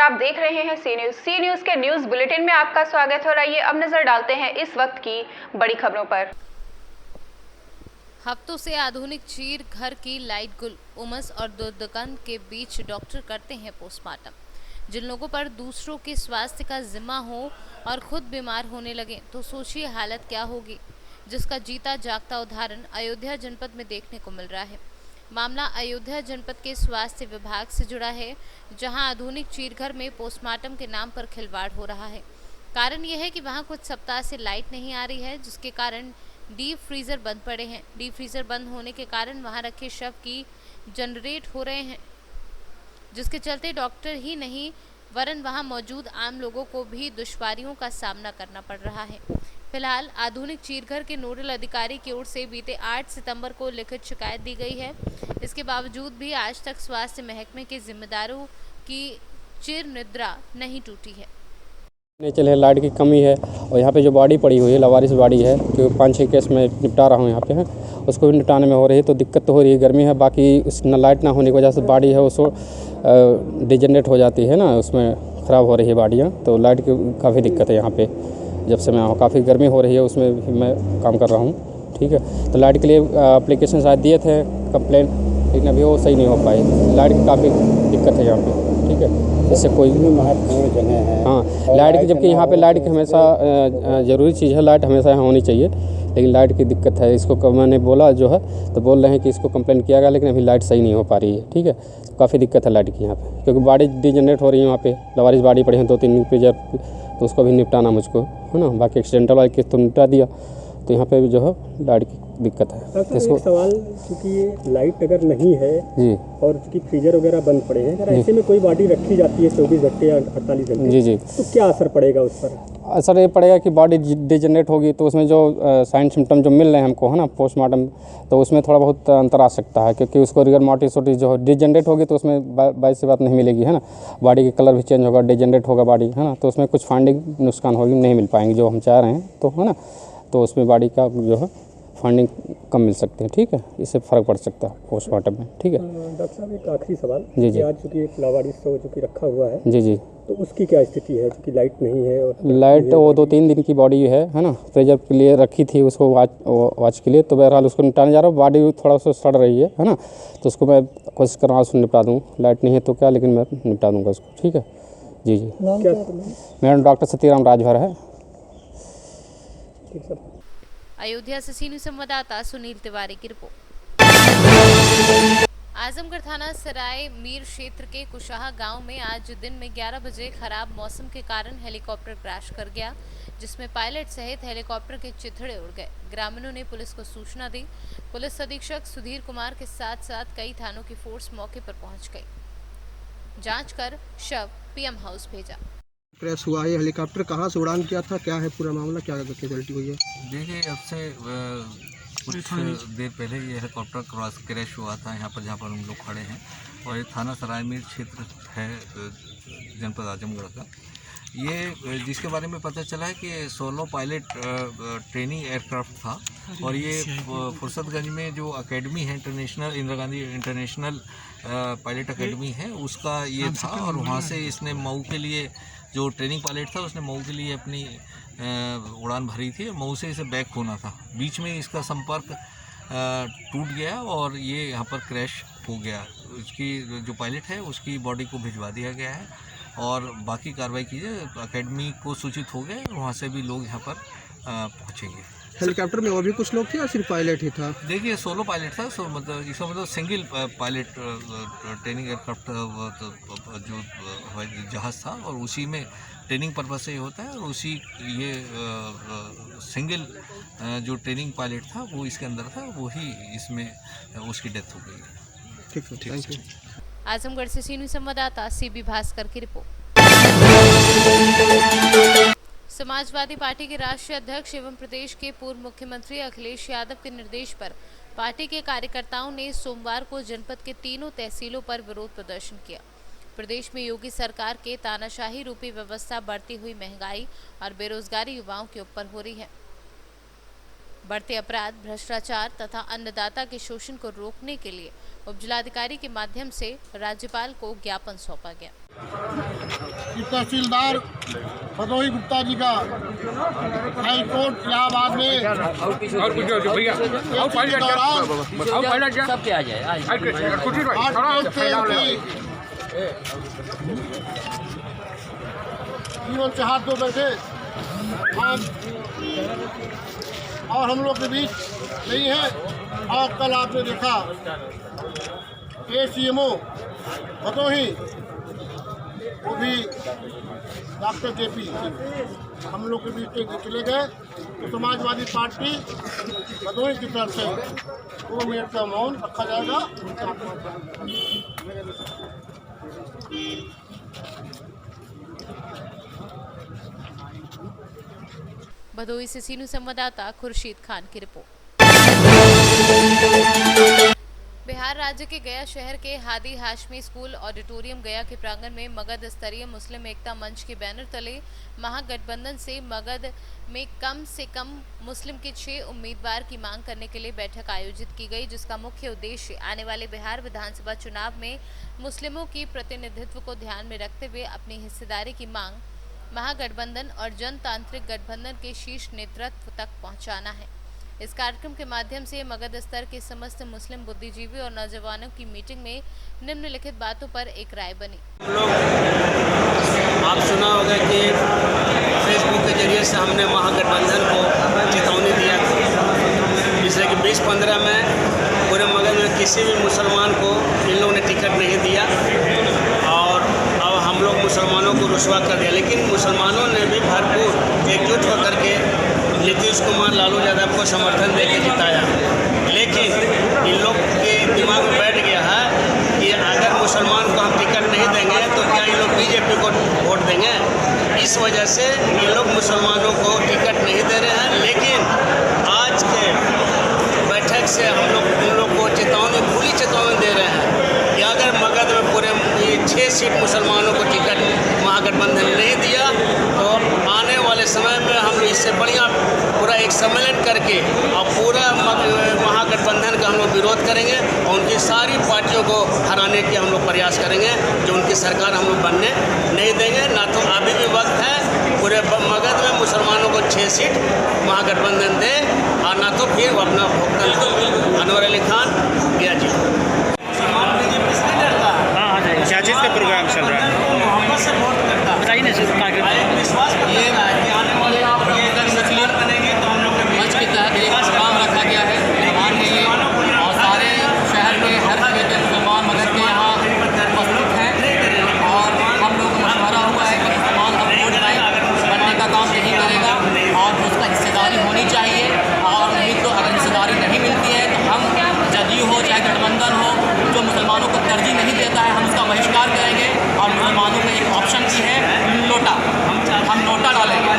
आप देख रहे हैं सी न्यूज़ के न्यूज़ बुलेटिन में आपका स्वागत हो रहा है। अब नजर डालते हैं इस वक्त की बड़ी खबरों पर। हफ्तों से आधुनिक चीर घर की लाइट गुल उमस और दुर्गंध के बीच डॉक्टर करते हैं पोस्टमार्टम। जिन लोगों पर दूसरों के स्वास्थ्य का जिम्मा हो और खुद बीमार होने लगे तो सोचिए हालत क्या होगी, जिसका जीता जागता उदाहरण अयोध्या जनपद में देखने को मिल रहा है। मामला अयोध्या जनपद के स्वास्थ्य विभाग से जुड़ा है, जहां आधुनिक चीरघर में पोस्टमार्टम के नाम पर खिलवाड़ हो रहा है। कारण यह है कि वहां कुछ सप्ताह से लाइट नहीं आ रही है, जिसके कारण डीप फ्रीजर बंद पड़े हैं। डीप फ्रीजर बंद होने के कारण वहां रखे शव की जनरेट हो रहे हैं, जिसके चलते डॉक्टर ही नहीं वरन वहां मौजूद आम लोगों को भी दुश्वारियों का सामना करना पड़ रहा है। फिलहाल आधुनिक चीरघर के नोडल अधिकारी की ओर से बीते 8 सितंबर को लिखित शिकायत दी गई है। इसके बावजूद भी आज तक स्वास्थ्य महकमे के जिम्मेदारों की चिर निद्रा नहीं टूटी है। नेचल है, लाइट की कमी है और यहाँ पे जो बॉडी पड़ी हुई है लवारिस बॉडी है जो 5-6 केस में निपटा रहा हूँ यहाँ पे है, उसको भी निपटाने में हो रही है। तो दिक्कत तो हो रही है, गर्मी है, बाकी उस लाइट ना होने की वजह से बॉडी है उसको डिजेनरेट हो जाती है ना, उसमें ख़राब हो रही है बॉडियाँ। तो लाइट की काफ़ी दिक्कत है यहाँ पे। जब से मैं काफ़ी गर्मी हो रही है उसमें भी मैं काम कर रहा हूँ, ठीक है। तो लाइट के लिए एप्लीकेशन शायद दिए थे कंप्लेन, लेकिन अभी वो सही नहीं हो पाई। लाइट की काफ़ी दिक्कत है यहाँ पे, ठीक है। इससे कोई महत्वपूर्ण जगह है। हाँ, लाइट की, जबकि यहाँ पे लाइट की हमेशा ज़रूरी चीज़ है, लाइट हमेशा यहाँ होनी चाहिए, लेकिन लाइट की दिक्कत है। इसको मैंने बोला जो है तो बोल रहे हैं कि इसको कंप्लेन किया गया, लेकिन अभी लाइट सही नहीं हो पा रही है, ठीक है। काफ़ी दिक्कत है लाइट की यहाँ पे, क्योंकि बॉडी डिजेनरेट हो रही है वहाँ पे, लवारिस बॉडी पड़ी है 2-3 फ्रीजर, तो उसको भी निपटाना मुझको है ना। बाकी एक्सीडेंटल वाली केस तो निपटा दिया, तो यहाँ पे भी जो है लाइट की दिक्कत है। इसको सवाल, चूँकि लाइट अगर नहीं है जी और चूँकि फ्रीजर वगैरह बंद पड़े हैं, अगर ऐसे में कोई बॉडी रखी जाती है 24 घंटे या 48 घंटे, जी जी, तो क्या असर पड़ेगा उस पर? असर ये पड़ेगा कि बॉडी डिजेनरेट होगी, तो उसमें जो साइन सिम्टम जो मिल रहे हैं हमको है ना पोस्टमार्टम, तो उसमें थोड़ा बहुत अंतर आ सकता है, क्योंकि उसको रिगर मोर्टिस जो डिजेनरेट होगी तो उसमें बाई सी बात नहीं मिलेगी है ना। बॉडी का कलर भी चेंज होगा, डिजेनरेट होगा बॉडी है ना, तो उसमें कुछ फाइंडिंग नुकसान होगी, नहीं मिल पाएंगे जो हम चाह रहे हैं, तो है ना। तो उसमें बॉडी का जो है फंडिंग कम मिल सकते हैं, ठीक है। इससे फ़र्क पड़ सकता है पोस्टमार्टम में, ठीक है। डॉक्टर साहब एक आखिरी सवाल, जी जी, आज चूँकि एक लावारिस जो कि रखा हुआ है, जी जी, तो उसकी क्या स्थिति है? चूँकि लाइट नहीं है और लाइट वो 2-3 दिन की बॉडी है ना, प्रेजर के लिए रखी थी उसको वॉच के लिए, तो बहरहाल उसको निपटाने जा रहा हूँ। बॉडी थोड़ा सा सड़ रही है ना, तो उसको मैं कोशिश कर रहा हूँ उसको निपटा दूँ। लाइट नहीं है तो क्या, लेकिन मैं निपटा दूँगा उसको, ठीक है। जी जी, मेरा डॉक्टर सतीराम राजभर है। ठीक सर। अयोध्या से सी न्यूज़ संवाददाता सुनील तिवारी की रिपोर्ट। आजमगढ़ थाना सराय मीर क्षेत्र के कुशाहा गांव में आज दिन में 11 बजे खराब मौसम के कारण हेलीकॉप्टर क्रैश कर गया, जिसमें पायलट सहित हेलीकॉप्टर के चिथड़े उड़ गए। ग्रामीणों ने पुलिस को सूचना दी। पुलिस अधीक्षक सुधीर कुमार के साथ साथ कई थानों की फोर्स मौके पर पहुंच गई। जांच कर शव पीएम हाउस भेजा। क्रैश हुआ है, हेलीकॉप्टर कहाँ से उड़ान किया था, क्या है पूरा मामला, क्या कैजुअल्टी हुई है? देखिए, अब से कुछ देर पहले ये हेलीकॉप्टर क्रैश हुआ था यहाँ पर, जहाँ पर हम लोग खड़े हैं, और ये थाना सरायमीर क्षेत्र है जनपद आजमगढ़ का। ये जिसके बारे में पता चला है कि सोलो पायलट ट्रेनिंग एयरक्राफ्ट था, और ये फुर्सतगंज में जो एकेडमी है, international Indira Gandhi international pilot academy है, उसका ये था। और वहाँ से इसने मऊ के लिए, जो ट्रेनिंग पायलट था उसने मऊ के लिए अपनी उड़ान भरी थी। मऊ से इसे बैक होना था, बीच में इसका संपर्क टूट गया और ये यहाँ पर क्रैश हो गया। उसकी जो पायलट है उसकी बॉडी को भिजवा दिया गया है और बाकी कार्रवाई कीजिए। एकेडमी को सूचित हो गए, वहाँ से भी लोग यहाँ पर पहुँचेंगे। हेलीकॉप्टर में और भी कुछ लोग थे या सिर्फ पायलट ही था? देखिए, सोलो पायलट था, सो मतलब इसका मतलब सिंगल पायलट ट्रेनिंग एयरक्राफ्ट जो जहाज़ था, और उसी में ट्रेनिंग पर्पज से ही होता है, और उसी ये सिंगल जो ट्रेनिंग पायलट था वो इसके अंदर था, वही इसमें उसकी डेथ हो गई। ठीक है, थैंक यू। आजमगढ़ से सी न्यूज़ संवाददाता सीबी भास्कर की रिपोर्ट। समाजवादी पार्टी के राष्ट्रीय अध्यक्ष एवं प्रदेश के पूर्व मुख्यमंत्री अखिलेश यादव के निर्देश पर पार्टी के कार्यकर्ताओं ने सोमवार को जनपद के तीनों तहसीलों पर विरोध प्रदर्शन किया। प्रदेश में योगी सरकार के तानाशाही रूपी व्यवस्था, बढ़ती हुई महंगाई और बेरोजगारी युवाओं के ऊपर हो रही है। बढ़ते अपराध, भ्रष्टाचार तथा अन्नदाता के शोषण को रोकने के लिए उपजिलाधिकारी के माध्यम से राज्यपाल को ज्ञापन सौंपा गया। तहसीलदार भदोही गुप्ता जी का हाई कोर्ट इलाहाबाद में जीवन से हाथ धो बैठे और हम लोग के बीच नहीं है। और कल आपने देखा ACMO भदोही वो भी डॉक्टर JP हम लोग के बीच से चले गए, तो समाजवादी पार्टी भदोही की तरफ से 2 मिनट का मौन रखा जाएगा। भदोही से सीनू संवाददाता खुर्शीद खान की रिपोर्ट। बिहार राज्य के गया शहर के हादी हाशमी स्कूल ऑडिटोरियम गया के प्रांगण में मगध स्तरीय मुस्लिम एकता मंच के बैनर तले महागठबंधन से मगध में कम से कम मुस्लिम के 6 उम्मीदवार की मांग करने के लिए बैठक आयोजित की गई, जिसका मुख्य उद्देश्य आने वाले बिहार विधानसभा चुनाव में मुस्लिमों की प्रतिनिधित्व को ध्यान में रखते हुए अपनी हिस्सेदारी की मांग महागठबंधन और जनतांत्रिक गठबंधन के शीर्ष नेतृत्व तक पहुंचाना है। इस कार्यक्रम के माध्यम से मगध स्तर के समस्त मुस्लिम बुद्धिजीवी और नौजवानों की मीटिंग में निम्नलिखित बातों पर एक राय बनी। आप सुना होगा कि फेसबुक के जरिए से हमने महागठबंधन को चेतावनी दिया था, जिससे कि 2015 में पूरे मगध में किसी भी मुसलमान को इन लोगों ने टिकट नहीं दिया और अब हम लोग मुसलमानों को रुसवा कर दिया। लेकिन मुसलमानों ने भी भरपूर एकजुट होकर के नीतीश कुमार लालू यादव को समर्थन देके जिताया। लेकिन इन लोग के दिमाग में बैठ गया है कि अगर मुसलमान को हम टिकट नहीं देंगे तो क्या ये लोग BJP को वोट देंगे। इस वजह से ये लोग मुसलमानों को टिकट नहीं दे रहे हैं। लेकिन आज के बैठक से हम लोग उन लोग को चेतावनी, खुली चेतावनी दे रहे हैं कि अगर मगध में पूरे 6 सीट मुसलमानों को टिकट महागठबंधन नहीं दिया तो आने वाले समय में हम इससे बढ़िया पूरा एक सम्मेलन करके और पूरा महागठबंधन का हम लोग विरोध करेंगे और उनकी सारी पार्टियों को हराने के हम लोग प्रयास करेंगे, जो उनकी सरकार हम लोग बनने नहीं देंगे। ना तो अभी भी वक्त है पूरे मगध में मुसलमानों को 6 सीट महागठबंधन दे और ना तो फिर अपना भुगतान। अनवर अली खान गया जी। क्या चीज़ का प्रोग्राम चल रहा है? मोहब्बत से वोट करता बताइए ना। विश्वास ये है कि आने वाले मुसलमान बनेंगे तो हम लोग के मंच के तहत एक प्रोग्राम रखा गया है। मेहमान है ये और सारे शहर के हर जगह के मुसलमान मगध के यहाँ उपस्थित हैं और हम लोग को मशवरा हुआ है कि मुसलमान अब वोट बैंक बनने का काम नहीं करेगा और उसका हिस्सेदारी होनी चाहिए। और नहीं तो अगर हिस्सेदारी नहीं मिलती है तो हम जदयू हो चाहे गठबंधन हो, जो मुसलमानों को तरजीह नहीं देता है हम उसका बहिष्कार करेंगे। और मुसलमानों में एक ऑप्शन भी है नोटा, हम नोटा डालेंगे।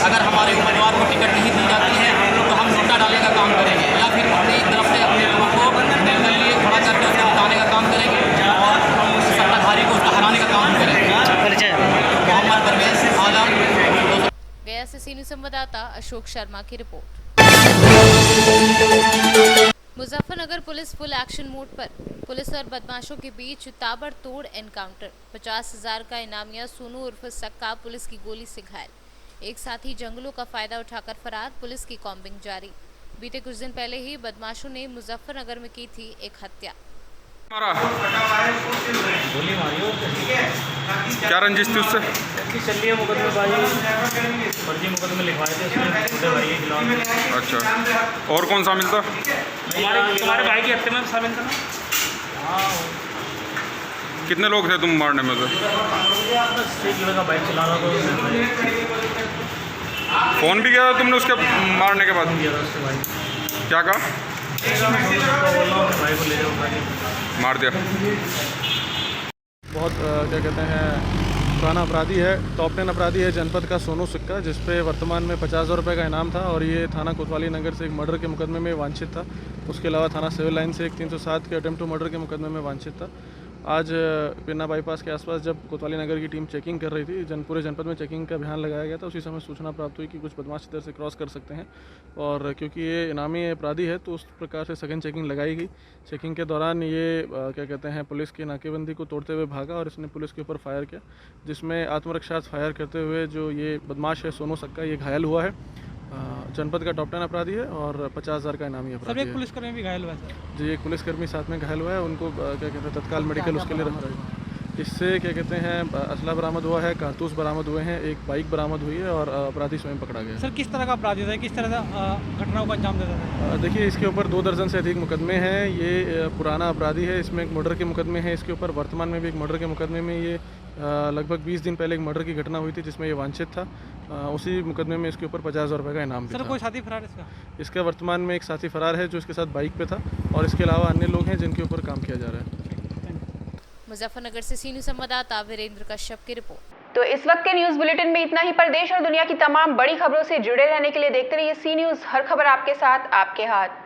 अगर हमारे उम्मीदवार को टिकट नहीं दी जाती है तो हम नोटा डालने का काम करेंगे या फिर अपनी तरफ से अपने लोगों को निर्णय लिए खड़ा करके उसको जिताने का काम करेंगे और सत्ताधारी को उसका हराने का काम करेंगे। मोहम्मद परवेज आलम। गया से सीनियर संवाददाता अशोक शर्मा की report. Muzaffarnagar police full action mode पर। पुलिस और बदमाशों के बीच ताबड़तोड़ एनकाउंटर। 50,000 का इनामिया सोनू उर्फ सक्का पुलिस की गोली से घायल। एक साथी जंगलों का फायदा उठाकर फरार, पुलिस की कॉम्बिंग जारी। बीते कुछ दिन पहले ही बदमाशों ने मुजफ्फरनगर में की थी एक हत्या। गोली मारी हो क्या रंजिश थी उससे? चल रही है मुकदमेबाजी, फर्जी मुकदमे लिखवाए थे उसने छोटे भाई के खिलाफ। अच्छा, और कौन शामिल था? तुम्हारे भाई की हत्या में शामिल था ना? हाँ। कितने लोग थे तुम मारने में? एक लड़का बाइक चला रहा था। फ़ोन भी किया था तुमने उसके मारने के बाद? क्या कहा? भाई को ले जाओ, मार दिया। बहुत क्या कहते हैं पुराना अपराधी है, टॉप 10 अपराधी है जनपद का सोनू सिक्का, जिस पे वर्तमान में 50,000 रुपये का इनाम था और ये थाना कोतवाली नगर से एक मर्डर के मुकदमे में वांछित था। उसके अलावा थाना सिविल लाइन से एक 307 के अटेम्प्ट टू मर्डर के मुकदमे में वांछित था। आज पिन्ना बाईपास के आसपास जब कोतवाली नगर की टीम चेकिंग कर रही थी, पूरे जनपद में चेकिंग का अभियान लगाया गया था, उसी समय सूचना प्राप्त हुई कि कुछ बदमाश इधर से क्रॉस कर सकते हैं और क्योंकि ये इनामी अपराधी है तो उस प्रकार से सघन चेकिंग लगाई गई। चेकिंग के दौरान ये क्या कहते हैं पुलिस की नाकेबंदी को तोड़ते हुए भागा और इसने पुलिस के ऊपर फायर किया, जिसमें आत्मरक्षार्थ फायर करते हुए जो ये बदमाश है सोनू सक्का, ये घायल हुआ है। जनपद का टॉप 10 अपराधी है और 50,000 का इनामी अपराधी है। एक पुलिसकर्मी भी घायल हुआ है जी, एक पुलिसकर्मी साथ में घायल हुआ है, उनको क्या कहते हैं तत्काल मेडिकल उसके लिए रखा है। इससे क्या कहते हैं असला बरामद हुआ है, कारतूस बरामद हुए हैं, एक बाइक बरामद हुई है और अपराधी स्वयं पकड़ा गया। सर किस तरह का अपराधी था, किस तरह से घटनाओं को अंजाम देता था? देखिए, इसके ऊपर 2 दर्जन से अधिक मुकदमे हैं। ये पुराना अपराधी है, इसमें एक मर्डर के मुकदमे हैं इसके ऊपर। वर्तमान में भी एक मर्डर के मुकदमे में ये लगभग 20 दिन पहले एक मर्डर की घटना हुई थी जिसमें ये वांछित था। उसी मुकदमे में इसके ऊपर 50,000 रुपये का इनाम भी था। कोई साथी फरार है इसका वर्तमान में एक साथी फरार है जो इसके साथ बाइक पे था और इसके अलावा अन्य लोग हैं जिनके ऊपर काम किया जा रहा है। मुजफ्फरनगर से सी न्यूज़ संवाददाता वीरेंद्र कश्यप की रिपोर्ट। तो इस वक्त के न्यूज बुलेटिन में इतना ही। प्रदेश और दुनिया की तमाम बड़ी खबरों से जुड़े रहने के लिए देखते रहिए सी न्यूज़, हर खबर आपके साथ, आपके हाथ।